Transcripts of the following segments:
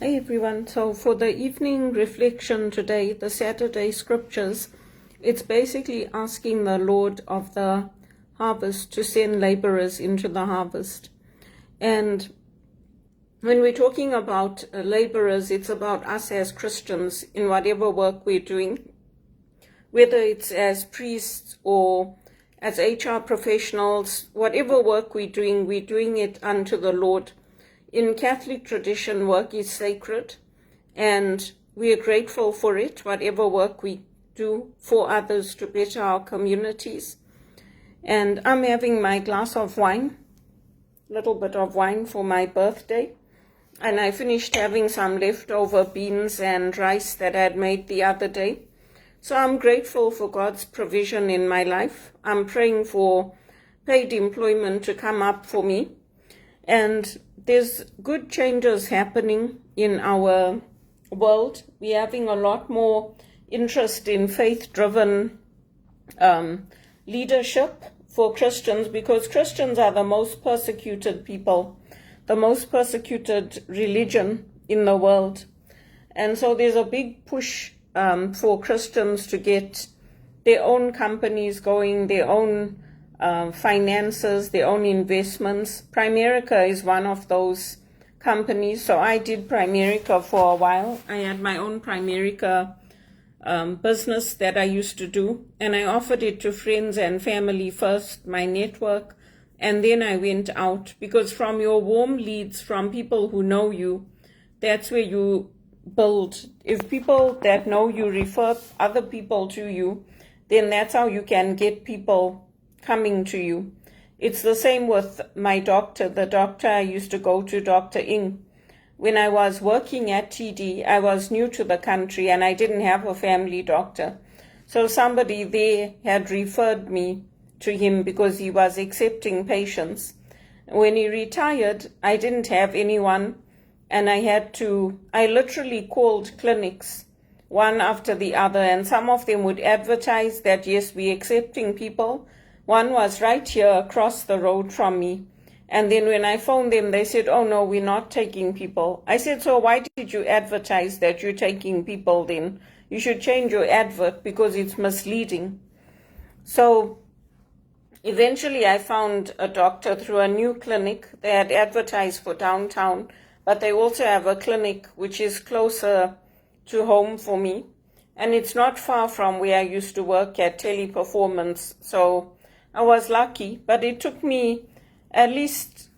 Hey everyone, so for the evening reflection today, the Saturday scriptures, it's basically asking the Lord of the harvest to send laborers into the harvest. And when we're talking about laborers, it's about us as Christians in whatever work we're doing, whether it's as priests or as HR professionals, whatever work we're doing it unto the Lord. In Catholic tradition, work is sacred, and we are grateful for it, whatever work we do for others to better our communities. And I'm having my glass of wine, a little bit of wine for my birthday, and I finished having some leftover beans and rice that I had made the other day. So I'm grateful for God's provision in my life. I'm praying for paid employment to come up for me, and there's good changes happening in our world. We're having a lot more interest in faith-driven leadership for Christians, because Christians are the most persecuted people, the most persecuted religion in the world. And so there's a big push for Christians to get their own companies going, their own finances, their own investments. Primerica is one of those companies. So I did Primerica for a while. I had my own Primerica business that I used to do, and I offered it to friends and family first, my network, and then I went out, because from your warm leads, from people who know you, that's where you build. If people that know you refer other people to you, then that's how you can get people coming to you. It's the same with my doctor. The doctor I used to go to, Dr. Ing. When I was working at TD, I was new to the country and I didn't have a family doctor. So somebody there had referred me to him because he was accepting patients. When he retired, I didn't have anyone, and I literally called clinics one after the other, and some of them would advertise that, yes, we're accepting people. One was right here across the road from me. And then when I phoned them, they said, oh, no, we're not taking people. I said, so why did you advertise that you're taking people then? You should change your advert because it's misleading. So eventually I found a doctor through a new clinic. They had advertised for downtown, but they also have a clinic which is closer to home for me. And it's not far from where I used to work at Teleperformance. So I was lucky, but it took me at least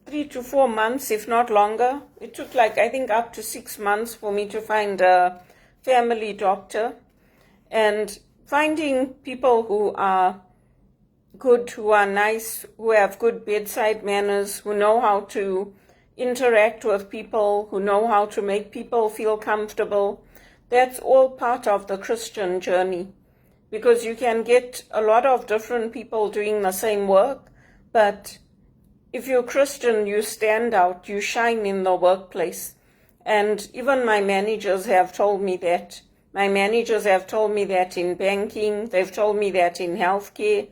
3 to 4 months, if not longer. It took I think up to 6 months for me to find a family doctor. And finding people who are good, who are nice, who have good bedside manners, who know how to interact with people, who know how to make people feel comfortable, that's all part of the Christian journey. Because you can get a lot of different people doing the same work, but if you're Christian, you stand out, you shine in the workplace. And even my managers have told me that. My managers have told me that in banking, they've told me that in healthcare,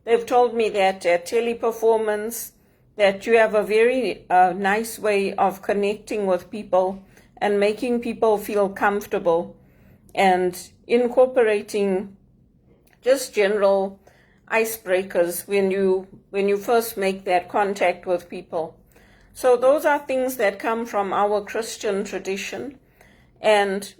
they've told me that at Teleperformance, that you have a very nice way of connecting with people and making people feel comfortable and incorporating just general icebreakers when you first make that contact with people. So those are things that come from our Christian tradition, and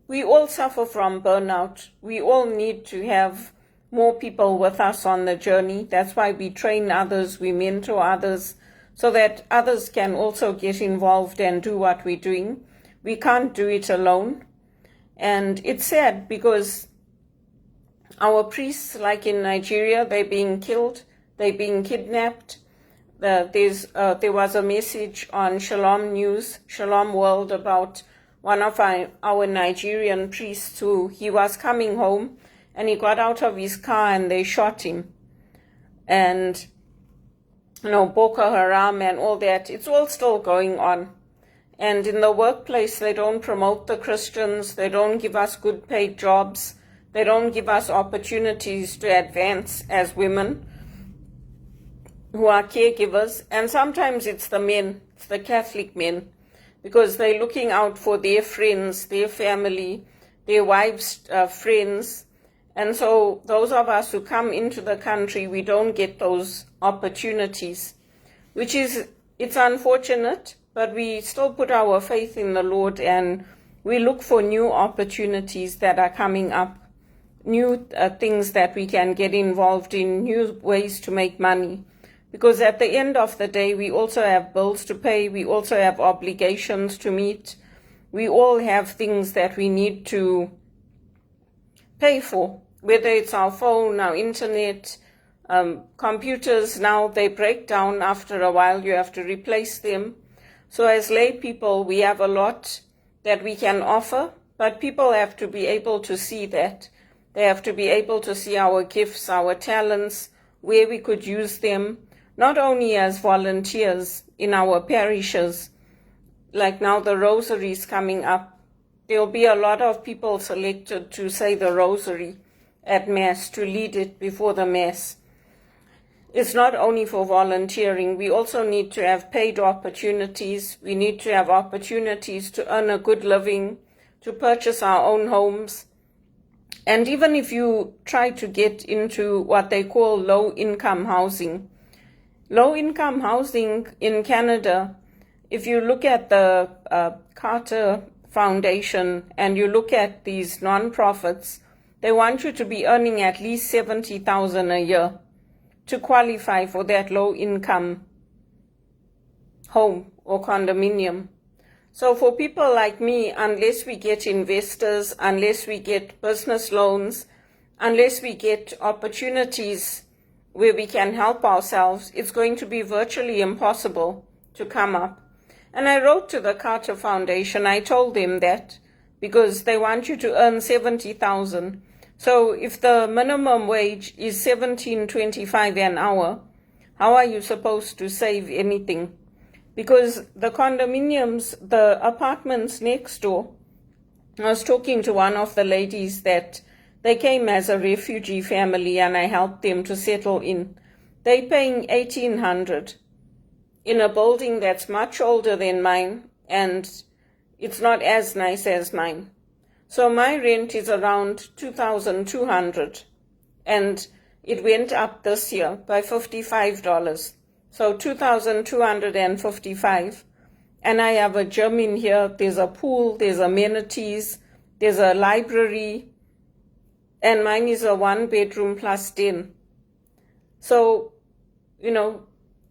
we all suffer from burnout. We all need to have more people with us on the journey. That's why we train others, we mentor others, so that others can also get involved and do what we're doing. We can't do it alone. And it's sad because our priests, like in Nigeria, they're being killed, they're being kidnapped. There was a message on Shalom News, Shalom World, about one of our Nigerian priests he was coming home and he got out of his car and they shot him. And, Boko Haram and all that, it's all still going on. And in the workplace, they don't promote the Christians, they don't give us good paid jobs, they don't give us opportunities to advance as women who are caregivers. And sometimes it's the men, it's the Catholic men. because they're looking out for their friends, their family, their wives' friends. And so those of us who come into the country, we don't get those opportunities, it's unfortunate, but we still put our faith in the Lord and we look for new opportunities that are coming up, new things that we can get involved in, new ways to make money. Because at the end of the day, we also have bills to pay, we also have obligations to meet, we all have things that we need to pay for, whether it's our phone, our internet, computers. Now they break down after a while, you have to replace them. So as lay people, we have a lot that we can offer, but people have to be able to see that. They have to be able to see our gifts, our talents, where we could use them, not only as volunteers in our parishes, like now the rosary is coming up. There'll be a lot of people selected to say the rosary at Mass, to lead it before the Mass. It's not only for volunteering, we also need to have paid opportunities. We need to have opportunities to earn a good living, to purchase our own homes. And even if you try to get into what they call low-income housing in Canada, if you look at the Carter Foundation and you look at these non-profits, they want you to be earning at least $70,000 a year to qualify for that low-income home or condominium. So for people like me, unless we get investors, unless we get business loans, unless we get opportunities where we can help ourselves, it's going to be virtually impossible to come up. And I wrote to the Carter Foundation, I told them that, because they want you to earn $70,000. So if the minimum wage is $17.25 an hour, how are you supposed to save anything? Because the condominiums, the apartments next door, I was talking to one of the ladies that they came as a refugee family and I helped them to settle in. They're paying $1,800 in a building that's much older than mine and it's not as nice as mine. So my rent is around $2,200 and it went up this year by $55. So $2,255. And I have a gym in here, there's a pool, there's amenities, there's a library, and mine is a 1-bedroom plus den. So,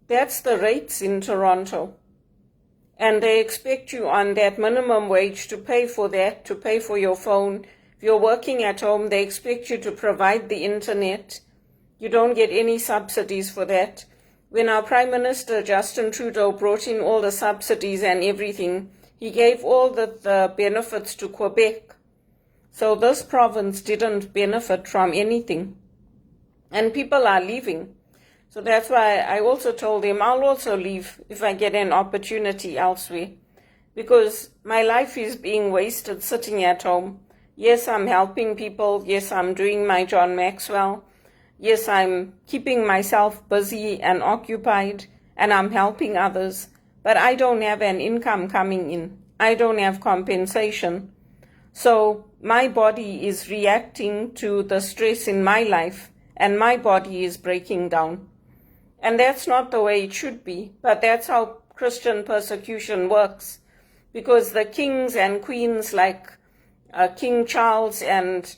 that's the rates in Toronto. And they expect you on that minimum wage to pay for that, to pay for your phone. If you're working at home, they expect you to provide the internet. You don't get any subsidies for that. When our Prime Minister, Justin Trudeau, brought in all the subsidies and everything, he gave all the benefits to Quebec. So this province didn't benefit from anything. And people are leaving. So that's why I also told him I'll also leave if I get an opportunity elsewhere. Because my life is being wasted sitting at home. Yes, I'm helping people. Yes, I'm doing my John Maxwell. Yes, I'm keeping myself busy and occupied. And I'm helping others. But I don't have an income coming in. I don't have compensation. So my body is reacting to the stress in my life. And my body is breaking down. And that's not the way it should be, but that's how Christian persecution works. Because the kings and queens like King Charles and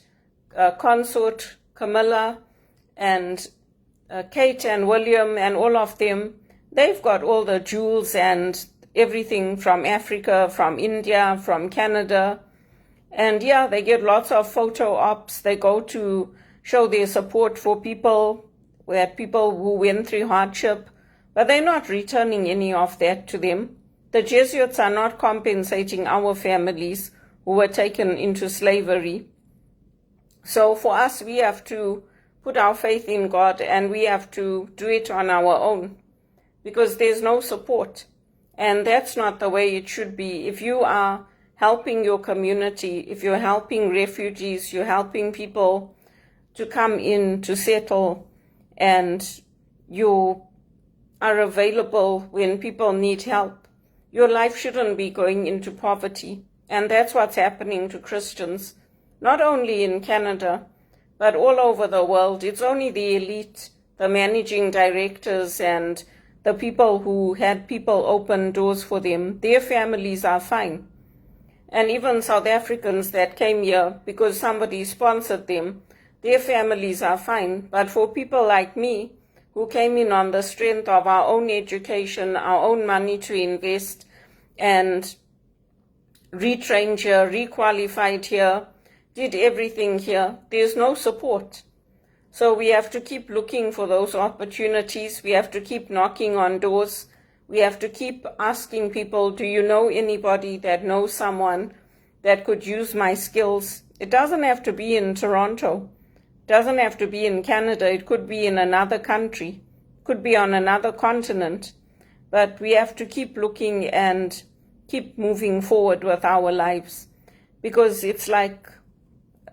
consort Camilla and Kate and William and all of them, they've got all the jewels and everything from Africa, from India, from Canada. And yeah, they get lots of photo ops. They go to show their support for people who went through hardship, but they're not returning any of that to them. The Jesuits are not compensating our families who were taken into slavery. So for us, we have to put our faith in God and we have to do it on our own because there's no support. And that's not the way it should be. If you are helping your community, if you're helping refugees, you're helping people to come in, to settle, and you are available when people need help. your life shouldn't be going into poverty. And that's what's happening to Christians, not only in Canada, but all over the world. It's only the elite, the managing directors and the people who had people open doors for them. Their families are fine. And even South Africans that came here because somebody sponsored them, their families are fine. But for people like me, who came in on the strength of our own education, our own money to invest, and retrained here, requalified here, did everything here, there's no support. So we have to keep looking for those opportunities. We have to keep knocking on doors. We have to keep asking people, do you know anybody that knows someone that could use my skills? It doesn't have to be in Toronto. It doesn't have to be in Canada. It could be in another country. It could be on another continent. But we have to keep looking and keep moving forward with our lives. Because it's like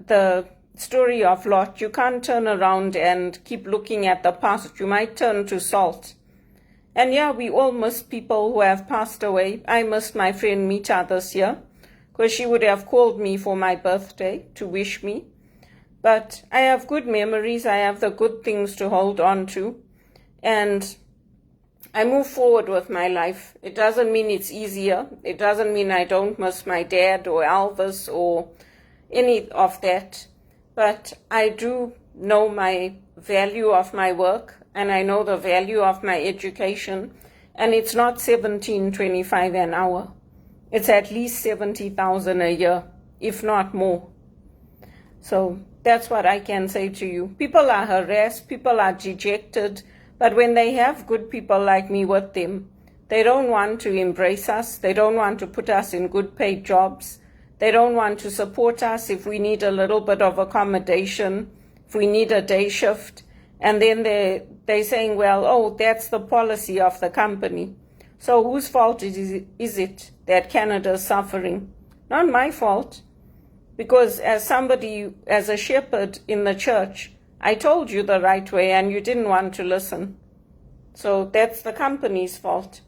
the story of Lot. You can't turn around and keep looking at the past. You might turn to salt. And yeah, we all miss people who have passed away. I missed my friend Mita this year because she would have called me for my birthday to wish me. But I have good memories. I have the good things to hold on to. And I move forward with my life. It doesn't mean it's easier. It doesn't mean I don't miss my dad or Elvis or any of that. But I do know my value of my work, and I know the value of my education, and it's not $17.25 an hour. It's at least 70,000 a year, if not more. So that's what I can say to you. People are harassed, people are dejected, but when they have good people like me with them, they don't want to embrace us, they don't want to put us in good paid jobs, they don't want to support us if we need a little bit of accommodation, if we need a day shift. And then they're saying, well, oh, that's the policy of the company. So whose fault is it that Canada is suffering? Not my fault. Because as somebody, as a shepherd in the church, I told you the right way and you didn't want to listen. So that's the company's fault.